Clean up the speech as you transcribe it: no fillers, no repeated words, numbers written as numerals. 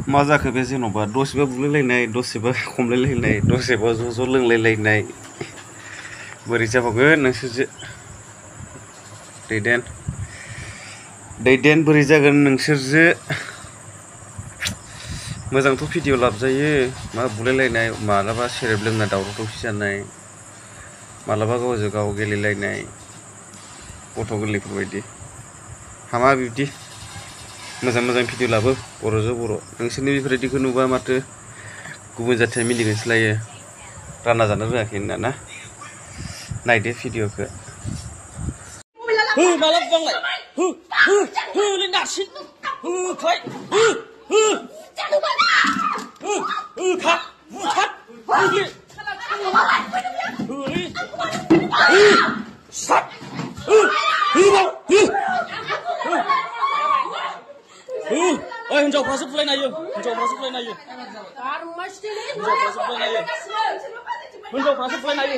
मा जाखो बे जेन'बा दसेबा बुलायलायनाय दसेबा खमलायलायनाय दसेबा ज' ज' लोंलायलायनाय बोरै जाबावगोन नोंसोरजो दैदेन बोरै जागोन नोंसोरजो मोजांथ' भिडिअ लाबजायो मा बुलायलायनाय मालाबा सेरेब लोंना दावराव दावसि जानाय मालाबा गावजों गाव गेलेलायनाय गथ' गोरलैफोरबायदि हामा बिब्दि मोजां मोजां भिडिअ लाबो बर'जों बर' नोंसोरनि बेफोरबायदिखौ नुबा माथो गुबुन जाथिया मिनिगोनसोलायो रानना जानो रोङाखै होनना ना नायदो भिडिअखौ हिन्जावफ्रासो बुलायनो हायो हिन्जावफ्रासो बुलायनो हायो हिन्जावफ्रासो बुलायनो हायो